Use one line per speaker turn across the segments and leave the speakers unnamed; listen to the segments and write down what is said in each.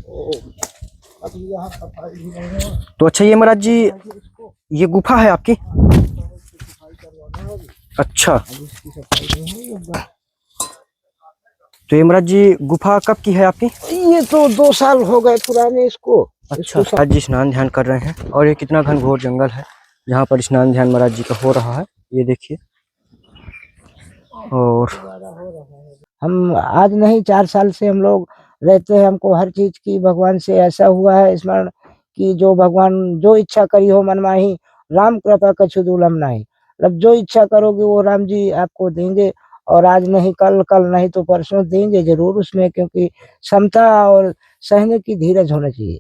अभी यहाँ सफाई भी नहीं है।
तो अच्छा ये महाराज जी ये गुफा है आपकी?
सफाई करवाना है
अच्छा,
अभी इसकी सफाई नहीं हुई है।
तो ये महाराज जी गुफा कब की है आपकी?
ये तो 2 साल हो गए पुराने इसको।
अच्छा, महाराज जी स्नान ध्यान कर रहे हैं और ये कितना घनघोर जंगल है जहाँ पर स्नान ध्यान महाराज जी का हो रहा है, ये देखिए। और
हम आज नहीं 4 साल से हम लोग रहते हैं। हमको हर चीज की भगवान से ऐसा हुआ है स्मरण कि जो भगवान जो इच्छा करी हो मन माही, राम कृपा कछु दुलम नहीं। मतलब जो इच्छा करोगे वो राम जी आपको देंगे, और आज नहीं कल, कल नहीं तो परसों देंगे जरूर उसमें, क्योंकि क्षमता और सहने की धीरज होना चाहिए।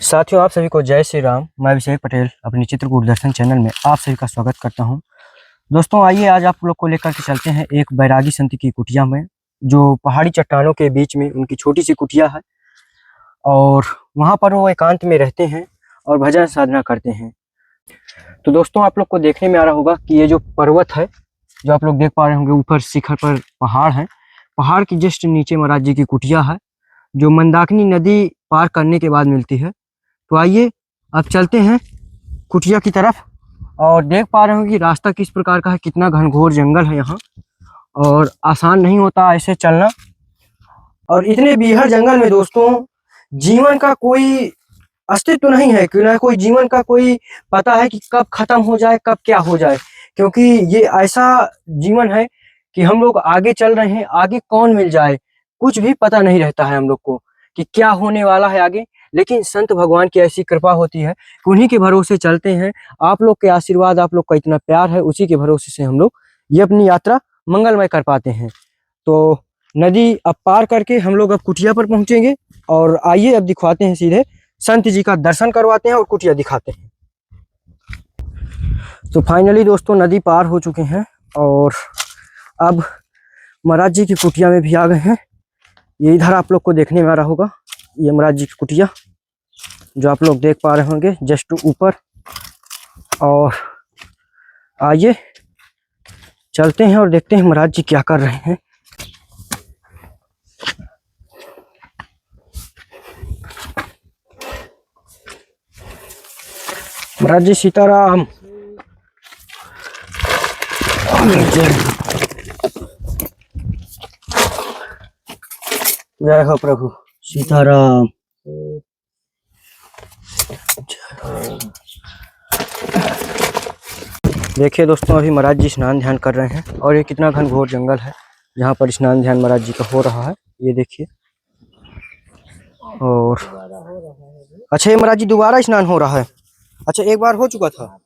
साथियों आप सभी को जय श्री राम। मैं अभिषेक पटेल अपनी चित्रकूट दर्शन चैनल में आप सभी का स्वागत करता हूं। दोस्तों आइए आज आप लोग को लेकर के चलते हैं एक बैरागी संत की कुटिया में, जो पहाड़ी चट्टानों के बीच में उनकी छोटी सी कुटिया है और वहां पर वो एकांत में रहते हैं और भजन साधना करते हैं। तो दोस्तों आप लोग को देखने में आ रहा होगा कि ये जो पर्वत है जो आप लोग देख पा रहे होंगे, ऊपर शिखर पर पहाड़ है, पहाड़ की जस्ट नीचे महाराज जी की कुटिया है जो मंदाकिनी नदी पार करने के बाद मिलती है। तो आइए अब चलते हैं कुटिया की तरफ और देख पा रहे हो कि रास्ता किस प्रकार का है, कितना घनघोर जंगल है यहाँ और आसान नहीं होता ऐसे चलना। और इतने बीहड़ जंगल में दोस्तों जीवन का कोई अस्तित्व नहीं है, क्यों ना कोई जीवन का कोई पता है कि कब खत्म हो जाए कब क्या हो जाए, क्योंकि ये ऐसा जीवन है कि हम लोग आगे चल रहे हैं, आगे कौन मिल जाए कुछ भी पता नहीं रहता है हम लोग को कि क्या होने वाला है आगे। लेकिन संत भगवान की ऐसी कृपा होती है कि उन्हीं के भरोसे चलते हैं। आप लोग के आशीर्वाद, आप लोग का इतना प्यार है, उसी के भरोसे से हम लोग ये अपनी यात्रा मंगलमय कर पाते हैं। तो नदी अब पार करके हम लोग अब कुटिया पर पहुंचेंगे और आइए अब दिखवाते हैं, सीधे संत जी का दर्शन करवाते हैं और कुटिया दिखाते हैं। तो फाइनली दोस्तों नदी पार हो चुके हैं और अब महाराज जी की कुटिया में भी आ गए हैं। ये इधर आप लोग को देखने में आ रहा होगा, ये महाराज जी की कुटिया जो आप लोग देख पा रहे होंगे जस्ट ऊपर। और आइए चलते हैं और देखते हैं महाराज जी क्या कर रहे हैं। महाराज जी सीताराम। जय हो प्रभु सीताराम। देखिए दोस्तों अभी महाराज जी स्नान ध्यान कर रहे हैं और ये कितना घनघोर जंगल है जहाँ पर स्नान ध्यान महाराज जी का हो रहा है, ये देखिए। और अच्छा ये महाराज जी दोबारा स्नान हो रहा है? अच्छा एक बार हो चुका था।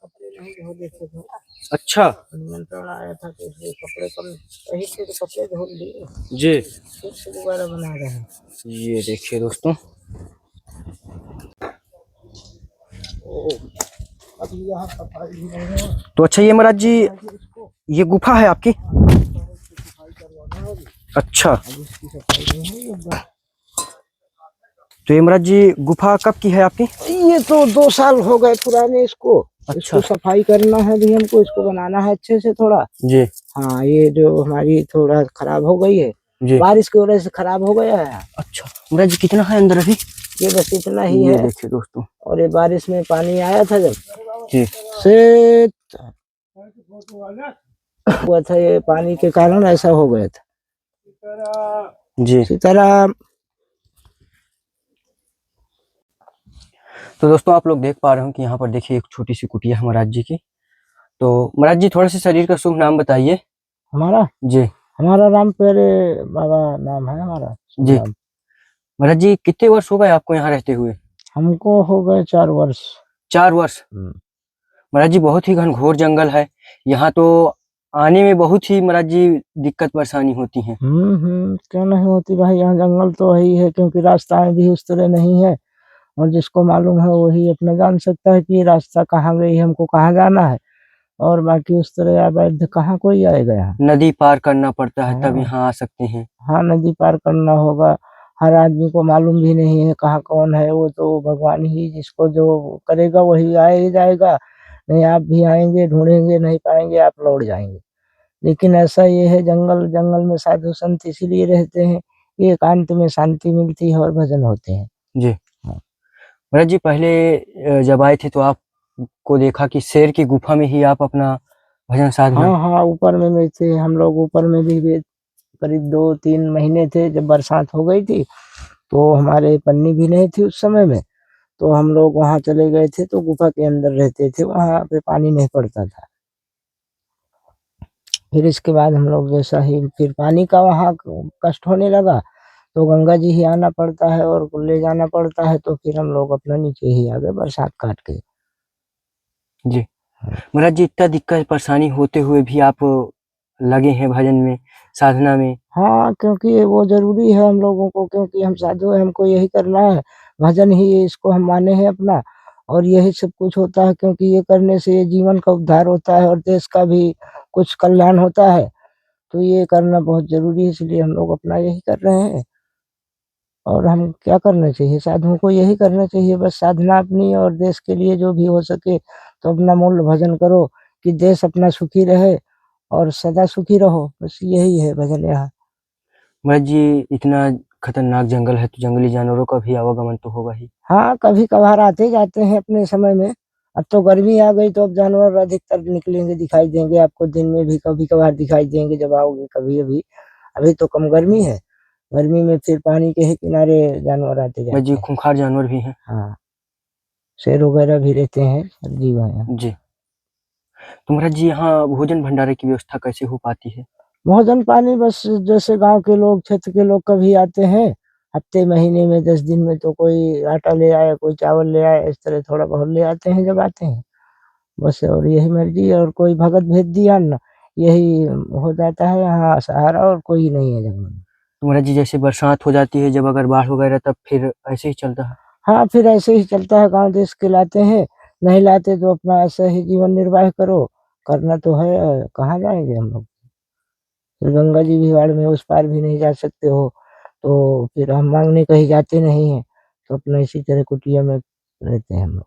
अच्छा
निमंत्रण आया था तो इसलिए कपड़े कम सही थे तो कपड़े धुल लिए
जी,
फिर से दोबारा बना रहे हैं।
ये देखिए दोस्तों।
अभी यहाँ सफाई भी नहीं है।
तो अच्छा ये महाराज जी ये गुफा है आपकी?
सफाई करवाना है
अच्छा,
अभी इसकी सफाई नहीं हुई है।
तो ये महाराज जी गुफा कब की है आपकी?
ये तो 2 साल हो गए पुराने इसको।
अच्छा।
इसको सफाई करना है भी हमको, इसको बनाना है अच्छे से थोड़ा
जी
हाँ। ये जो हमारी थोड़ा खराब हो गई है
जी,
बारिश की वजह से खराब हो गया है।
अच्छा महाराज जी कितना है अंदर अभी?
ये बस इतना ही
ये
है।
देखिए दोस्तों।
और ये बारिश में पानी आया था जब
जी
से हुआ था, ये पानी के कारण ऐसा हो गया था।
जी।
सीताराम।
तो दोस्तों आप लोग देख पा रहे हो कि यहाँ पर देखिए एक छोटी सी कुटिया है महाराज जी की। तो महाराज जी थोड़ा सा शरीर का शुभ नाम बताइए।
हमारा
जी,
हमारा राम प्यारे बाबा नाम है हमारा
जी।
नाम।
महाराज जी कितने वर्ष हो गए आपको यहाँ रहते हुए?
हमको हो गए 4 वर्ष।
4 वर्ष। महाराज जी बहुत ही घनघोर जंगल है, यहाँ तो आने में बहुत ही महाराज जी दिक्कत परेशानी होती है।
क्यों नहीं होती भाई, यहाँ जंगल तो है ही है, क्योंकि रास्ताएं भी उस तरह नहीं है। और जिसको मालूम है वही अपना जान सकता है कि ये रास्ता कहाँ गई, हमको कहाँ जाना है। और बाकी उस तरह अवैध कहाँ कोई आएगा यहाँ।
नदी पार करना पड़ता है तब
हाँ।
यहाँ आ सकते हैं।
हाँ नदी पार करना होगा। हर आदमी को मालूम भी नहीं है कहाँ कौन है, वो तो भगवान ही जिसको जो करेगा वही आए जाएगा। नहीं आप भी आएंगे, ढूंढेंगे नहीं पाएंगे, आप लौट जाएंगे। लेकिन ऐसा ये है जंगल, जंगल में साधु संत इसीलिए रहते हैं कि एकांत में शांति मिलती है और भजन होते हैं।
जी।
हाँ।
महाराज जी पहले जब आए थे तो आपको देखा कि शेर की गुफा में ही आप अपना भजन साधना।
हाँ, हाँ, ऊपर में थे हम लोग, ऊपर में भी करीब 2-3 महीने थे। जब बरसात हो गई थी तो हमारे पन्नी भी नहीं थी उस समय में, तो हम लोग वहाँ चले गए थे, तो गुफा के अंदर रहते थे, वहाँ पे पानी नहीं पड़ता था। फिर इसके बाद हम लोग जैसा ही फिर पानी का वहाँ कष्ट होने लगा, तो गंगा जी ही आना पड़ता है और ले जाना पड़ता है, तो फिर हम लोग अपना नीचे ही आ गए बरसात काट के।
जी। महाराज जी इतना दिक्कत परेशानी होते हुए भी आप लगे हैं भजन में, साधना में।
हाँ, क्योंकि वो ज़रूरी है हम लोगों को, क्योंकि हम साधु हैं, हमको यही करना है, भजन ही इसको हम माने हैं अपना, और यही सब कुछ होता है, क्योंकि ये करने से ये जीवन का उद्धार होता है और देश का भी कुछ कल्याण होता है। तो ये करना बहुत ज़रूरी है, इसलिए हम लोग अपना यही कर रहे हैं। और हम क्या करना चाहिए, साधुओं को यही करना चाहिए, बस साधना अपनी और देश के लिए जो भी हो सके, तो अपना मूल भजन करो कि देश अपना सुखी रहे और सदा सुखी रहो, बस यही है भजन यहाँ।
महाराज जी इतना खतरनाक जंगल है तो जंगली जानवरों का भी आवागमन तो होगा ही।
हाँ, कभी-कभार आते जाते हैं अपने समय में। अब तो गर्मी आ गई तो अब जानवर अधिकतर निकलेंगे, दिखाई देंगे आपको, दिन में भी कभी-कभार दिखाई देंगे जब आओगे कभी अभी। अभी तो कम गर्मी है, गर्मी में फिर पानी के ही किनारे जानवर आते
महाराज जी
जाते हैं।
खूंखार जानवर भी हैं।
हाँ, शेर वगैरह भी रहते हैं, सब जीव हैं यहाँ।
जी। तो महाराज जी यहाँ भोजन भंडारे की व्यवस्था कैसे हो पाती है?
भोजन पानी बस जैसे गाँव के लोग, क्षेत्र के लोग कभी आते हैं, हफ्ते, महीने में, 10 दिन में, तो कोई आटा ले आया, कोई चावल ले आया, इस तरह थोड़ा बहुत ले आते हैं जब आते हैं। बस और यही मर्ज़ी, और कोई भगत भेज दिया ना, यही हो जाता है यहाँ सहारा, और कोई नहीं है जंगल में।
तो महाराज जी जैसे बरसात हो जाती है जब अगर बाढ़ वगैरह तब फिर ऐसे ही चलता है?
हाँ, फिर ऐसे ही चलता है, गाँव देश के लाते हैं, नहीं लाते तो अपना ऐसे ही जीवन निर्वाह करो, करना तो है, कहाँ जाएँगे हम लोग? फिर गंगा जी भी बाढ़ में उस पार भी नहीं जा सकते हो, तो फिर हम माँगने कहीं जाते नहीं हैं, तो अपना इसी तरह कुटिया में रहते हैं हम लोग।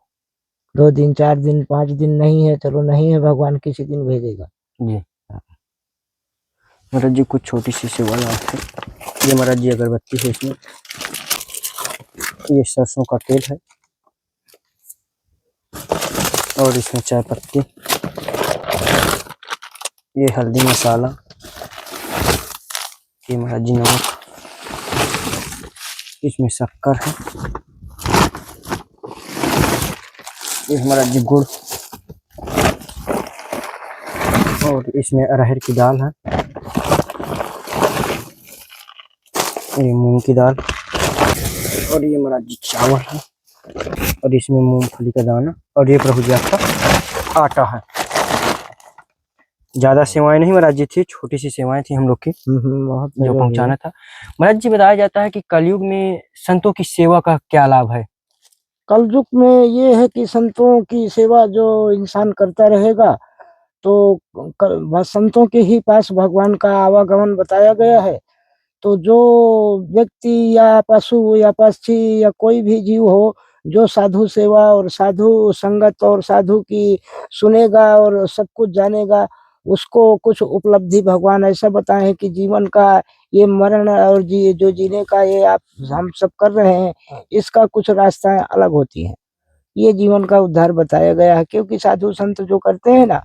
2 दिन, 4 दिन, 5 दिन नहीं है, चलो नहीं है, भगवान किसी दिन भेजेगा।
जी।
हाँ।
महाराज जी कुछ छोटी सी सेवा आपसे। ये महाराज जी अगरबत्ती है इसमें, ये सरसों का तेल है और इसमें चाय पत्ती, ये हल्दी मसाला, ये महाराज जी नमक, इसमें शक्कर है, ये महाराज जी गुड़, और इसमें अरहर की दाल है, ये मूंग की दाल, और ये महाराज जी चावल है, और इसमें मूंगफली का दाना, और ये प्रभु जी आपका आटा है। ज्यादा सेवाएं नहीं महाराज जी थी, छोटी सी सेवाएं थी हम लोग की
बहुत
जो
जगह
पहुंचाना
हुए।
था। महाराज जी बताया जाता है कि कलयुग में संतों की सेवा का क्या लाभ है?
कलयुग में ये है कि संतों की सेवा जो इंसान करता रहेगा, तो संतों के ही पास भगवान का आवागमन बताया गया है। तो जो व्यक्ति या पशु या पक्षी या कोई भी जीव हो, जो साधु सेवा और साधु संगत और साधु की सुनेगा और सब कुछ जानेगा, उसको कुछ उपलब्धि भगवान ऐसा बताए हैं कि जीवन का ये मरण और जो जीने का ये आप हम सब कर रहे हैं, इसका कुछ रास्ता अलग होती है। ये जीवन का उद्धार बताया गया है, क्योंकि साधु संत जो करते हैं ना,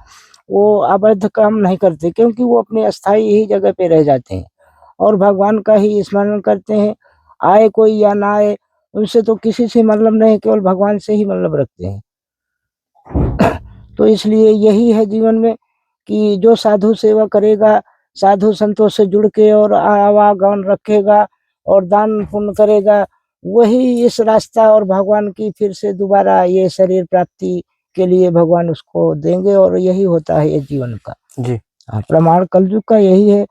वो अवैध काम नहीं करते, क्योंकि वो अपने अस्थाई ही जगह पे रह जाते हैं और भगवान का ही स्मरण करते हैं। आए कोई या ना आए, उनसे तो किसी से मतलब नहीं, केवल भगवान से ही मतलब रखते हैं। तो इसलिए यही है जीवन में कि जो साधु सेवा करेगा, साधु संतों से जुड़ के और आवागमन रखेगा और दान पुण्य करेगा, वही इस रास्ता और भगवान की फिर से दोबारा ये शरीर प्राप्ति के लिए भगवान उसको देंगे, और यही होता है ये जीवन का।
जी।
हाँ, प्रमाण कलयुग का यही है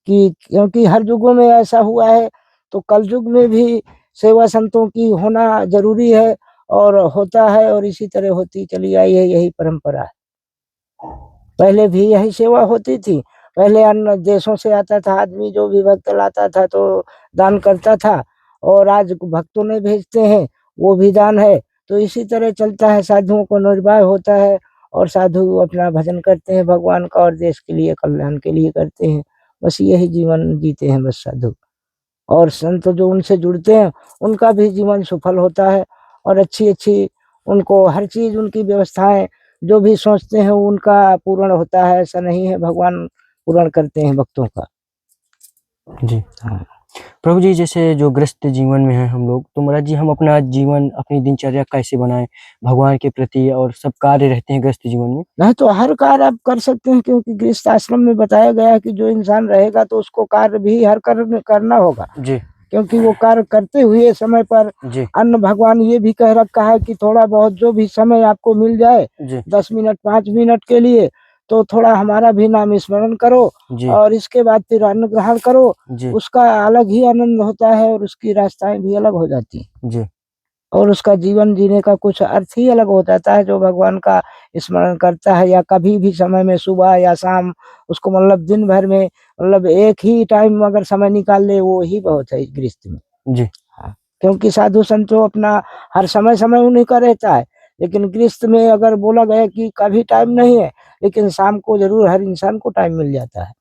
कि क्योंकि हर युगों में ऐसा हुआ है, तो कलयुग में भी सेवा संतों की होना ज़रूरी है और होता है, और इसी तरह होती चली आई है, यही परंपरा है। पहले भी यही सेवा होती थी, पहले अन्य देशों से आता था आदमी, जो भी भक्त लाता था तो दान करता था, और आज भक्तों ने भेजते हैं, वो भी दान है। तो इसी तरह चलता है, साधुओं को निर्वाह होता है और साधु अपना भजन करते हैं भगवान का और देश के लिए, कल्याण के लिए करते हैं। बस यही जीवन जीते हैं बस साधु। और संत जो उनसे जुड़ते हैं उनका भी जीवन सफल होता है और अच्छी उनको हर चीज उनकी व्यवस्थाएं जो भी सोचते हैं उनका पूर्ण होता है। ऐसा नहीं है, भगवान पूर्ण करते हैं भक्तों का।
जी
हाँ।
प्रभु जी, जैसे जो ग्रस्त जीवन में हैं हम लोग, तो महाराज जी हम अपना जीवन, अपनी दिनचर्या कैसे बनाएं भगवान के प्रति, और सब कार्य रहते हैं ग्रस्त जीवन में?
नहीं तो हर कार्य आप कर सकते हैं, क्योंकि गृहस्थ आश्रम में बताया गया है कि जो इंसान रहेगा तो उसको कार्य भी हर कर्म करना होगा,
जी
क्योंकि वो कार्य करते हुए समय पर
जी
अन्न भगवान ये भी कह रखा है कि थोड़ा बहुत जो भी समय आपको मिल जाए
जी
10 मिनट 5 मिनट के लिए, तो थोड़ा हमारा भी नाम स्मरण करो
जी
और इसके बाद फिर अन्न ग्रहण करो।
जी
उसका अलग ही आनंद होता है और उसकी रास्ताएं भी अलग हो जाती हैं
जी
और उसका जीवन जीने का कुछ अर्थ ही अलग हो जाता है। जो भगवान का स्मरण करता है या कभी भी समय में सुबह या शाम, उसको मतलब दिन भर में मतलब एक ही टाइम अगर समय निकाल ले वो ही बहुत है इस गृहस्थ में।
जी
हाँ, क्योंकि साधु संत तो अपना हर समय समय उन्हीं का रहता है, लेकिन गृहस्थ में अगर बोला गया कि कभी टाइम नहीं है, लेकिन शाम को जरूर हर इंसान को टाइम मिल जाता है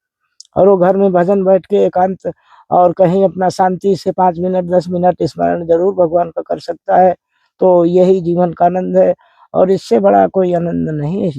और वो घर में भजन बैठ के एकांत और कहीं अपना शांति से 5 मिनट 10 मिनट स्मरण जरूर भगवान का कर सकता है। तो यही जीवन का आनंद है और इससे बड़ा कोई आनंद नहीं है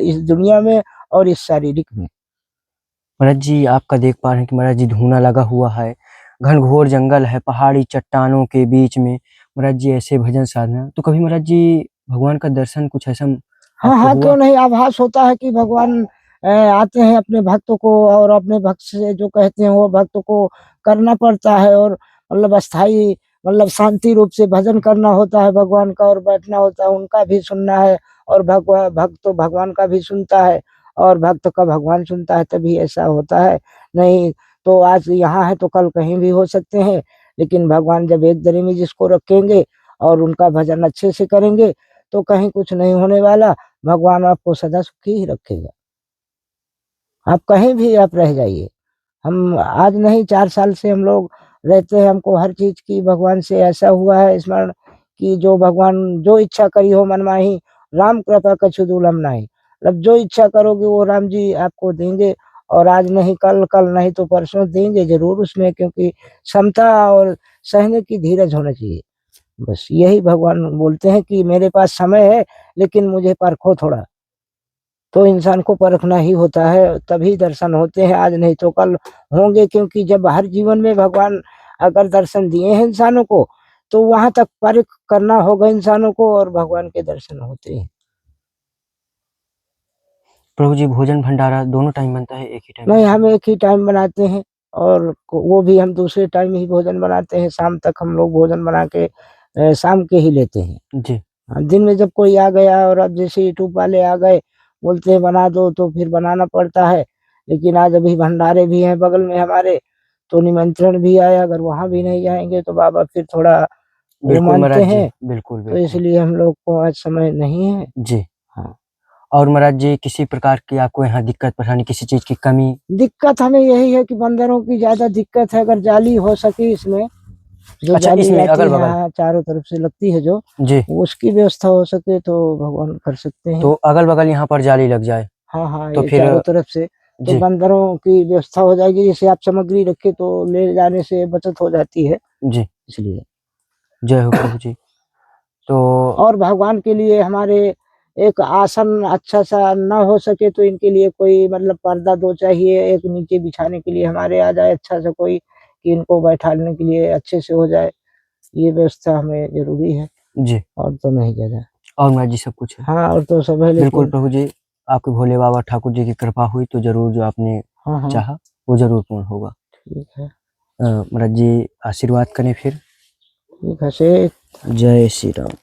इस दुनिया में और इस शारीरिक में।
महाराज जी आपका देख पा रहे हैं कि महाराज जी धूना लगा हुआ है, घनघोर जंगल है, पहाड़ी चट्टानों के बीच में महाराज जी ऐसे भजन साधना, तो कभी महाराज जी भगवान का दर्शन कुछ ऐसा
हाँ,
आपको
हाँ,
हुआ?
क्यों नहीं, आभास होता है कि भगवान आते हैं अपने भक्तों को और अपने भक्त से जो कहते हैं वो भक्तों को करना पड़ता है और मतलब अस्थाई मतलब शांति रूप से भजन करना होता है भगवान का और बैठना होता है, उनका भी सुनना है और भक्त तो भगवान का भी सुनता है और भक्त का भगवान सुनता है, तभी ऐसा होता है। नहीं तो आज यहाँ है तो कल कहीं भी हो सकते हैं, लेकिन भगवान जब एक दरी में जिसको रखेंगे और उनका भजन अच्छे से करेंगे तो कहीं कुछ नहीं होने वाला। भगवान आपको सदा सुखी ही रखेगा। आप कहीं भी आप रह जाइए। हम आज नहीं 4 साल से हम लोग रहते हैं, हमको हर चीज़ की भगवान से ऐसा हुआ है स्मरण कि जो भगवान जो इच्छा करी हो मन माही, राम कृपा कछु दूलम नाही। मतलब जो इच्छा करोगे वो राम जी आपको देंगे और आज नहीं कल, कल नहीं तो परसों देंगे ज़रूर उसमें, क्योंकि क्षमता और सहने की धीरज होना चाहिए। बस यही भगवान बोलते हैं कि मेरे पास समय है लेकिन मुझे परखो थोड़ा। तो इंसान को परखना ही होता है, तभी दर्शन होते हैं, आज नहीं तो कल होंगे, क्योंकि जब हर जीवन में भगवान अगर दर्शन दिए हैं इंसानों को, तो वहाँ तक परख करना होगा इंसानों को और भगवान के दर्शन होते हैं।
प्रभु जी भोजन भंडारा दोनों टाइम बनता है, एक ही टाइम?
नहीं, हम एक ही टाइम बनाते हैं और वो भी हम दूसरे टाइम ही भोजन बनाते हैं, शाम तक हम लोग भोजन बना के शाम के ही लेते हैं।
जी
हाँ, दिन में जब कोई आ गया और अब जैसे यूट्यूब वाले आ गए, बोलते हैं बना दो तो फिर बनाना पड़ता है। लेकिन आज अभी भंडारे भी हैं बगल में हमारे, तो निमंत्रण भी आया, अगर वहाँ भी नहीं जाएँगे तो बाबा फिर थोड़ा वो
बिल्कुल
मानते
महाराज जी,
हैं,
बिल्कुल
तो
बिल्कुल।
इसलिए हम लोग को आज समय नहीं है।
जी
हाँ,
और महाराज जी किसी प्रकार की आपको यहाँ दिक्कत परेशानी, किसी चीज की कमी?
दिक्कत हमें यही है कि बंदरों की ज़्यादा दिक्कत है, अगर जाली हो सके इसमें, जो
अच्छा,
जाली
इसमें
आती
अगल
है
बगल?
हाँ, चारों तरफ से लगती है जो,
जी
उसकी व्यवस्था हो सके तो भगवान कर सकते
तो
हैं।
अगल बगल यहाँ पर जाली लग जाए
हाँ, हाँ,
तो
ये
फिर?
चारों तरफ से, तो
जी
बंदरों की व्यवस्था हो जाएगी, जैसे आप सामग्री रखे तो ले जाने से बचत हो जाती है,
जी
इसलिए।
जय हो प्रभु जी। तो
और भगवान के लिए हमारे एक आसन अच्छा-सा ना हो सके तो इनके लिए कोई मतलब पर्दा 2 चाहिए, एक नीचे बिछाने के लिए हमारे आ जाए अच्छा-सा कोई, कि इनको बैठाने के लिए अच्छे से हो जाए, ये व्यवस्था हमें ज़रूरी है
जी
और तो नहीं ज़्यादा।
और महाराज जी सब कुछ है।
हाँ, और तो सब है
बिल्कुल
लेकिन
प्रभु जी, आपके भोले बाबा ठाकुर जी की कृपा हुई तो जरूर जो आपने
हाँ, हाँ,
चाहा वो जरूर पूर्ण होगा।
ठीक है।
महाराज जी आशीर्वाद करें फिर।
ठीक है, से
जय श्री राम।